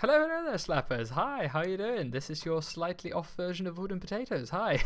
Hello there, Slappers. Hi, how you doing? This is your slightly off version of Wooden Potatoes. Hi.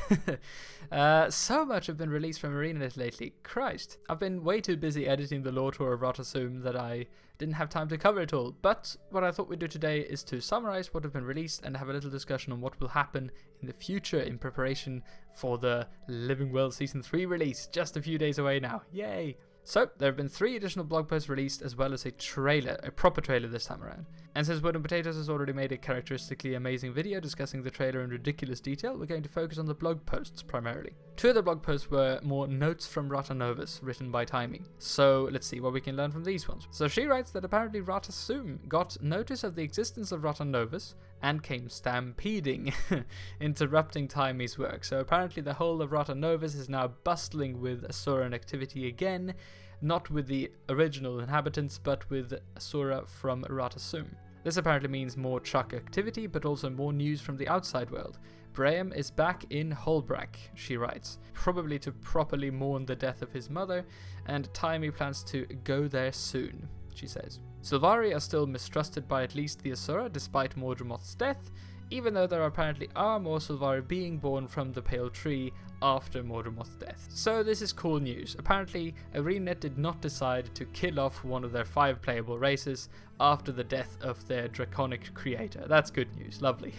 So much have been released from ArenaNet lately. Christ. I've been way too busy editing the lore tour of Rata that I didn't have time to cover it all. But what I thought we'd do today is to summarize what have been released and have a little discussion on what will happen in the future in preparation for the Living Well Season 3 release. Just a few days away now. Yay. So, there have been 3 additional blog posts released as well as a trailer, a proper trailer this time around. And since Wooden Potatoes has already made a characteristically amazing video discussing the trailer in ridiculous detail, we're going to focus on the blog posts primarily. 2 of the blog posts were more notes from Rata Novus, written by Timey. So, let's see what we can learn from these ones. So she writes that apparently Rata got notice of the existence of Rata Novus and came stampeding, interrupting Timey's work. So apparently the whole of Rata Novus is now bustling with Asuran activity again, not with the original inhabitants, but with Asura from Rata Sum. This apparently means more Chuck activity, but also more news from the outside world. Braham is back in Holbrack, she writes, probably to properly mourn the death of his mother, and Timey plans to go there soon, she says. Sylvari are still mistrusted by at least the Asura, despite Mordramoth's death, even though there apparently are more Sylvari being born from the Pale Tree after Mordramoth's death. So this is cool news. Apparently, ArenaNet did not decide to kill off one of their 5 playable races after the death of their draconic creator. That's good news. Lovely.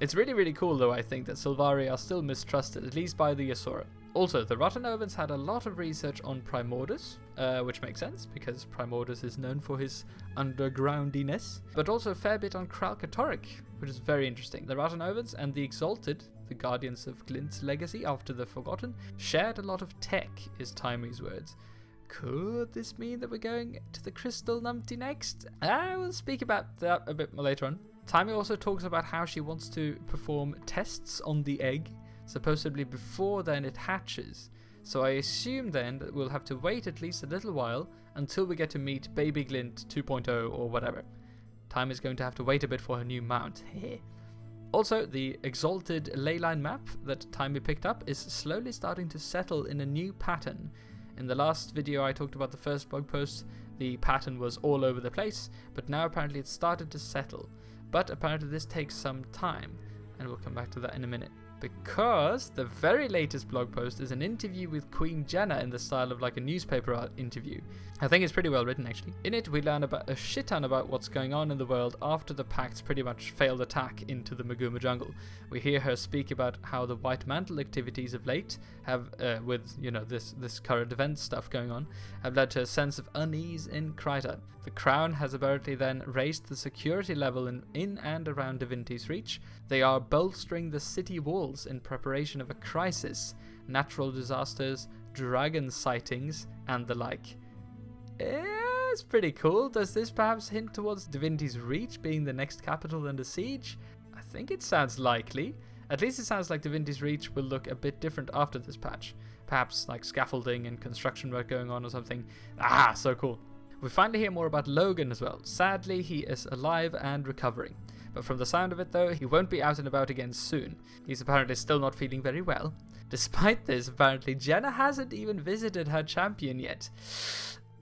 It's really cool though, I think, that Sylvari are still mistrusted, at least by the Asura. Also, the Rata Novans had a lot of research on Primordus, which makes sense, because Primordus is known for his undergroundiness, but also a fair bit on Kralkatorrik, which is very interesting. The Rata Novans and the Exalted, the guardians of Glint's legacy after the Forgotten, shared a lot of tech, is Timey's words. Could this mean that we're going to the Crystal Numpty next? I will speak about that a bit more later on. Timey also talks about how she wants to perform tests on the egg, supposedly before then it hatches. So I assume then that we'll have to wait at least a little while until we get to meet Baby Glint 2.0 or whatever. Time is going to have to wait a bit for her new mount. Also, the Exalted leyline map that Timey picked up is slowly starting to settle in a new pattern. In the last video I talked about the first blog post, the pattern was all over the place, but now apparently it's started to settle. But apparently this takes some time, and we'll come back to that in a minute. Because the very latest blog post is an interview with Queen Jennah in the style of like a newspaper art interview. I think it's pretty well written actually. In it we learn about a shit ton about what's going on in the world after the Pact's pretty much failed attack into the Maguma jungle. We hear her speak about how the White Mantle activities of late have, with this current event stuff going on, have led to a sense of unease in Kryta. The Crown has apparently then raised the security level in and around Divinity's Reach. They are bolstering the city walls in preparation of a crisis, natural disasters, dragon sightings, and the like. It's pretty cool. Does this perhaps hint towards Divinity's Reach being the next capital under siege? I think it sounds likely. At least it sounds like Divinity's Reach will look a bit different after this patch. Perhaps like scaffolding and construction work going on or something. So cool. We finally hear more about Logan as well. Sadly, he is alive and recovering. But from the sound of it though, he won't be out and about again soon. He's apparently still not feeling very well. Despite this, apparently Jennah hasn't even visited her champion yet.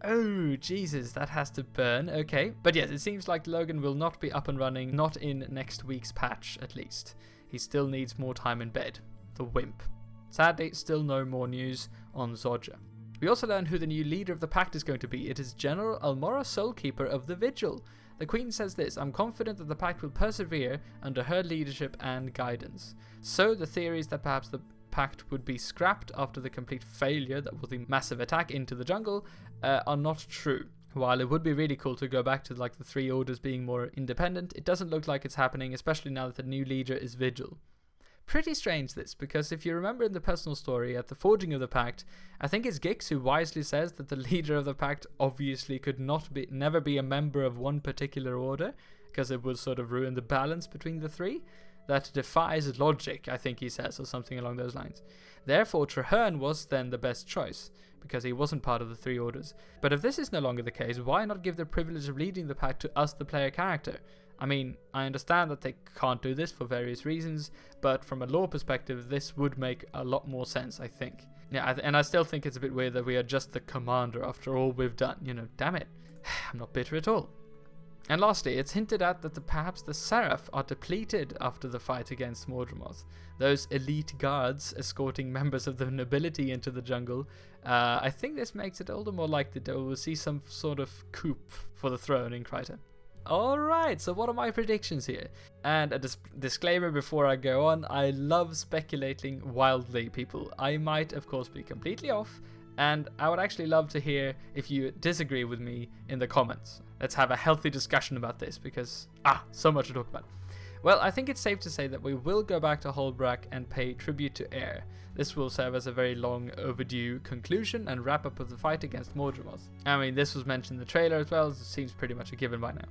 Oh, Jesus, that has to burn. Okay. But yes, it seems like Logan will not be up and running, not in next week's patch at least. He still needs more time in bed. The wimp. Sadly, still no more news on Zodja. We also learn who the new leader of the Pact is going to be. It is General Almora Soulkeeper of the Vigil. The Queen says this: I'm confident that the Pact will persevere under her leadership and guidance. So the theories that perhaps the Pact would be scrapped after the complete failure that was the massive attack into the jungle are not true. While it would be really cool to go back to like the 3 orders being more independent, it doesn't look like it's happening, especially now that the new leader is Vigil. Pretty strange this, because if you remember in the personal story at the forging of the Pact, I think it's Gix who wisely says that the leader of the Pact obviously could never be a member of one particular order, because it would sort of ruin the balance between the 3. That defies logic, I think he says, or something along those lines. Therefore, Traherne was then the best choice, because he wasn't part of the 3 orders. But if this is no longer the case, why not give the privilege of leading the Pact to us, the player character? I mean, I understand that they can't do this for various reasons, but from a lore perspective, this would make a lot more sense, I think. Yeah, and I still think it's a bit weird that we are just the commander after all we've done. Damn it. I'm not bitter at all. And lastly, it's hinted at that perhaps the Seraph are depleted after the fight against Mordremoth. Those elite guards escorting members of the nobility into the jungle. I think this makes it all the more likely that we will see some sort of coup for the throne in Kryta. Alright, so what are my predictions here? And a disclaimer before I go on, I love speculating wildly, people. I might, of course, be completely off, and I would actually love to hear if you disagree with me in the comments. Let's have a healthy discussion about this, because, so much to talk about. Well, I think it's safe to say that we will go back to Holbrack and pay tribute to Air. This will serve as a very long overdue conclusion and wrap up of the fight against Mordremoth. I mean, this was mentioned in the trailer as well, so it seems pretty much a given by now.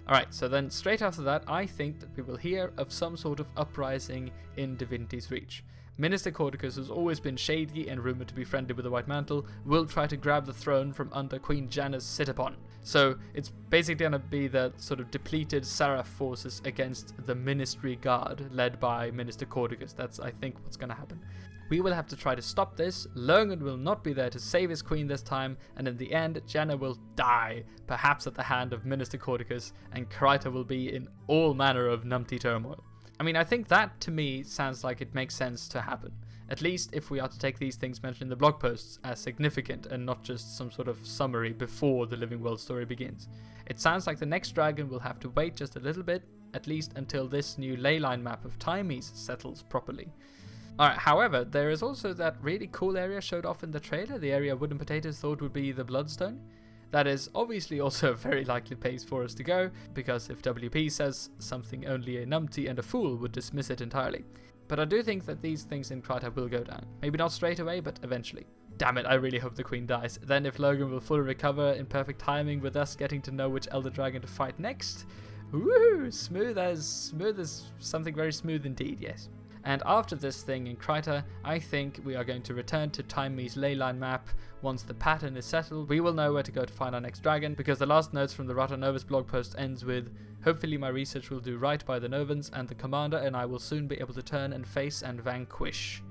Alright, so then straight after that, I think that we will hear of some sort of uprising in Divinity's Reach. Minister Cordicus, who's always been shady and rumoured to be friendly with the White Mantle, will try to grab the throne from under Queen Jennah's sit-upon. So it's basically going to be the sort of depleted Seraph forces against the Ministry Guard, led by Minister Cordicus. That's, I think, what's going to happen. We will have to try to stop this. Logan will not be there to save his queen this time, and in the end, Jennah will die, perhaps at the hand of Minister Cordicus, and Kryta will be in all manner of numpty turmoil. I mean, I think that, to me, sounds like it makes sense to happen. At least if we are to take these things mentioned in the blog posts as significant and not just some sort of summary before the Living World story begins. It sounds like the next dragon will have to wait just a little bit, at least until this new leyline map of Times settles properly. Alright, however, there is also that really cool area showed off in the trailer, the area Wooden Potatoes thought would be the Bloodstone. That is obviously also a very likely place for us to go, because if WP says something, only a numpty and a fool would dismiss it entirely. But I do think that these things in Kryta will go down. Maybe not straight away, but eventually. Damn it, I really hope the Queen dies. Then if Logan will fully recover in perfect timing with us getting to know which Elder Dragon to fight next. Woohoo! Smooth as something very smooth indeed, yes. And after this thing in Kryta, I think we are going to return to Time's leyline map. Once the pattern is settled, we will know where to go to find our next dragon, because the last notes from the Rata Novus blog post ends with, hopefully my research will do right by the Novans, and the commander and I will soon be able to turn and face and vanquish... ...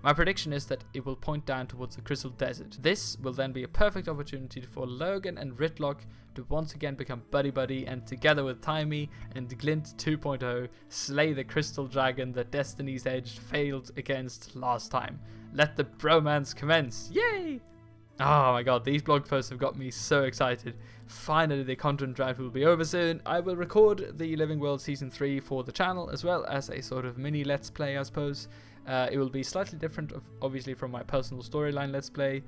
My prediction is that it will point down towards the Crystal Desert. This will then be a perfect opportunity for Logan and Ritlock to once again become buddy-buddy, and together with Timey and Glint 2.0, slay the Crystal Dragon that Destiny's Edge failed against last time. Let the bromance commence! Yay! Oh my god, these blog posts have got me so excited. Finally, the content drive will be over soon. I will record the Living World Season 3 for the channel, as well as a sort of mini Let's Play, I suppose. It will be slightly different, obviously, from my personal storyline Let's Play,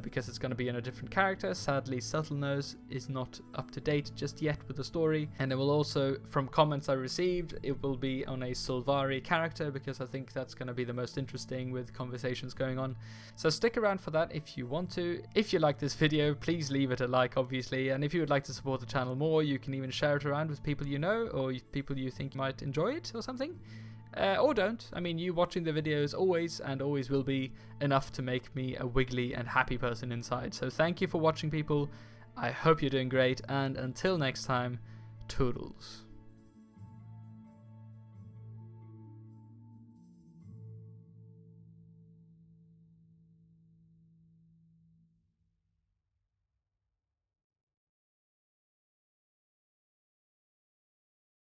because it's going to be in a different character. Sadly, Subtle Nose is not up to date just yet with the story. And it will also, from comments I received, it will be on a Solvari character, because I think that's going to be the most interesting with conversations going on. So stick around for that if you want to. If you like this video, please leave it a like, obviously. And if you would like to support the channel more, you can even share it around with people you know, or people you think might enjoy it or something. Or don't. I mean, you watching the videos always and always will be enough to make me a wiggly and happy person inside. So thank you for watching, people. I hope you're doing great, and until next time, toodles.